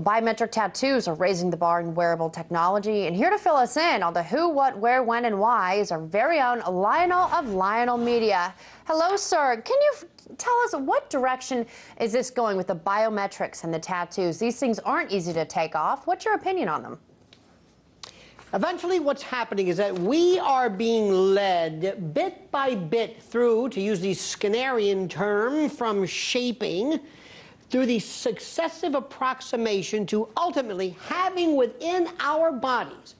Well, biometric tattoos are raising the bar in wearable technology. And here to fill us in on the who, what, where, when, and why is our very own Lionel of Lionel Media. Hello, sir. Can you tell us what direction is this going with the biometrics and the tattoos? These things aren't easy to take off. What's your opinion on them? Eventually, what's happening is that we are being led bit by bit through, to use the Skinnerian term, from shaping, through the successive approximation to ultimately having within our bodies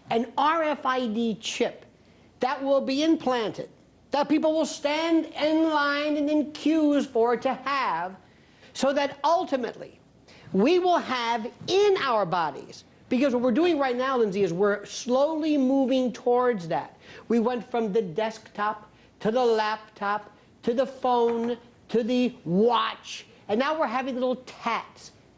an RFID chip that will be implanted, that people will stand in line and in queues for to have, so that ultimately we will have in our bodies. Because what we're doing right now, Lindsay, is we're slowly moving towards that. We went from the desktop to the laptop to the phone to the watch, and now we're having little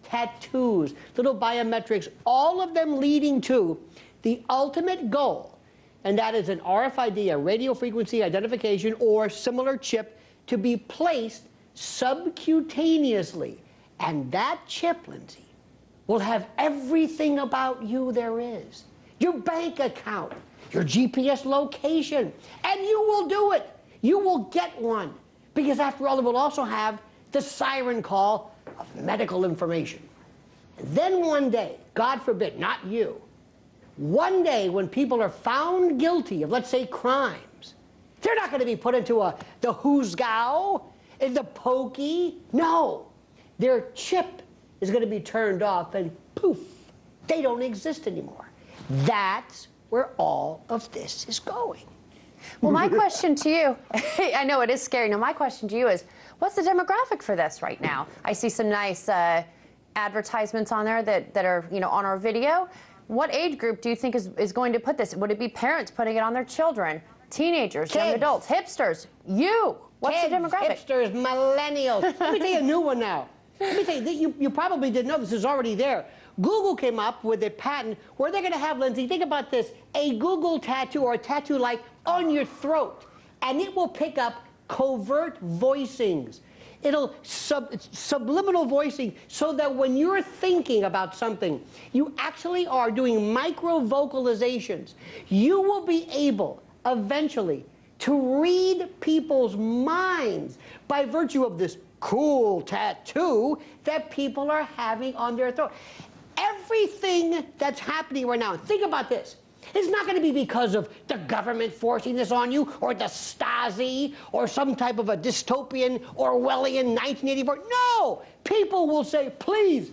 tattoos, little biometrics, all of them leading to the ultimate goal, and that is an RFID, a radio frequency identification or similar chip, to be placed subcutaneously. And that chip, Lindsay, will have everything about you there is. Your bank account, your GPS location, and you will do it. You will get one. Because after all, it will also have the siren call of medical information. And then one day, God forbid, not you, one day when people are found guilty of, let's say, crimes, they're not going to be put into the Hoosgow, in the pokey. No, their chip is going to be turned off and poof, they don't exist anymore. That's where all of this is going. Well, my question to you, I know it is scary. Now, my question to you is, what's the demographic for this right now? I see some nice advertisements on there that are, on our video. What age group do you think is going to put this? Would it be parents putting it on their children, teenagers, kids, young adults, hipsters, you? What's kids, the demographic? Hipsters, millennials. Let me tell you a new one now. Let me tell you, you probably didn't know this is already there. Google came up with a patent where they're going to have, Lindsay, think about this, a Google tattoo or a tattoo like on your throat, and it will pick up covert voicings. It'll subliminal voicing, so that when you're thinking about something, you actually are doing micro vocalizations. You will be able eventually to read people's minds by virtue of this cool tattoo that people are having on their throat. Everything that's happening right now, think about this. It's not going to be because of the government forcing this on you, or the Stasi, or some type of a dystopian Orwellian 1984. No! People will say, please,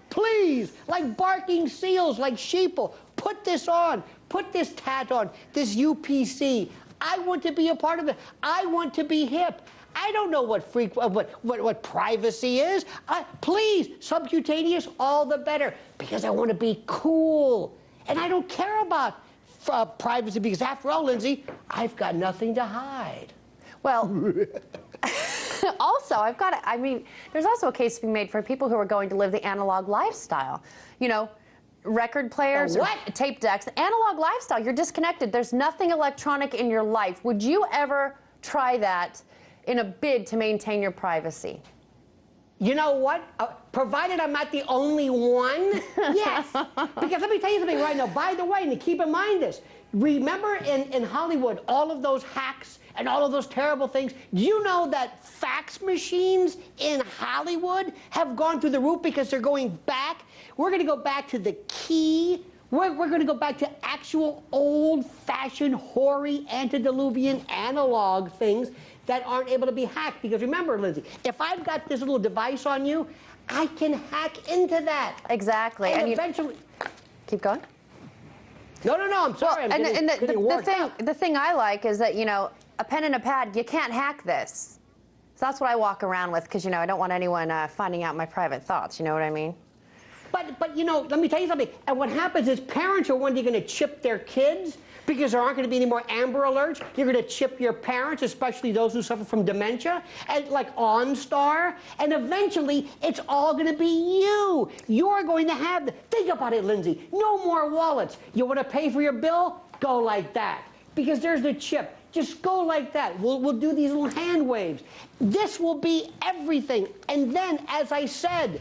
please, like barking seals, like sheeple, put this on, put this tat on, this UPC. I want to be a part of it. I want to be hip. I don't know what privacy is. Please, subcutaneous, all the better, because I want to be cool. And I don't care about privacy, because after all, Lindsay, I've got nothing to hide. Well, also, there's also a case to be made for people who are going to live the analog lifestyle. Record players, or tape decks, the analog lifestyle, you're disconnected. There's nothing electronic in your life. Would you ever try that in a bid to maintain your privacy? You know what? Provided I'm not the only one, yes. Because let me tell you something right now. By the way, and keep in mind this, remember in Hollywood, all of those hacks and all of those terrible things? Do you know that fax machines in Hollywood have gone through the roof because they're going back? We're going to go back to the key. We're going to go back to actual old-fashioned, hoary, antediluvian analog things that aren't able to be hacked. Because remember, Lindsay, if I've got this little device on you, I can hack into that. Exactly. And eventually... Keep going. No, I'm sorry. Well, the thing I like is that, a pen and a pad, you can't hack this. So that's what I walk around with, because, I don't want anyone finding out my private thoughts. You know what I mean? But let me tell you something. And what happens is parents are one day going to chip their kids, because there aren't going to be any more Amber Alerts. You're going to chip your parents, especially those who suffer from dementia, and like OnStar. And eventually, it's all going to be you. You're going to have think about it, Lindsay. No more wallets. You want to pay for your bill? Go like that. Because there's the chip. Just go like that. We'll do these little hand waves. This will be everything. And then, as I said,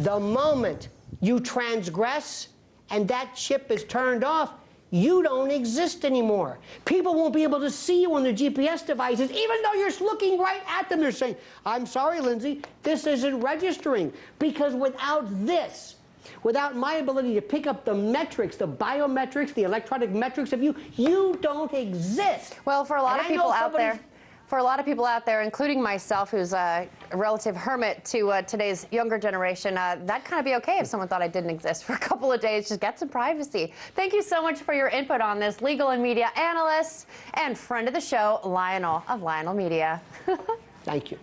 The moment you transgress and that chip is turned off, you don't exist anymore. People won't be able to see you on their GPS devices, even though you're looking right at them. They're saying, I'm sorry, Lindsay, this isn't registering. Because without this, without my ability to pick up the metrics, the biometrics, the electronic metrics of you, you don't exist. Well, for a lot of people out there, including myself, who's a relative hermit to today's younger generation, that'd kind of be okay if someone thought I didn't exist for a couple of days. Just get some privacy. Thank you so much for your input on this, legal and media analyst and friend of the show, Lionel of Lionel Media. Thank you.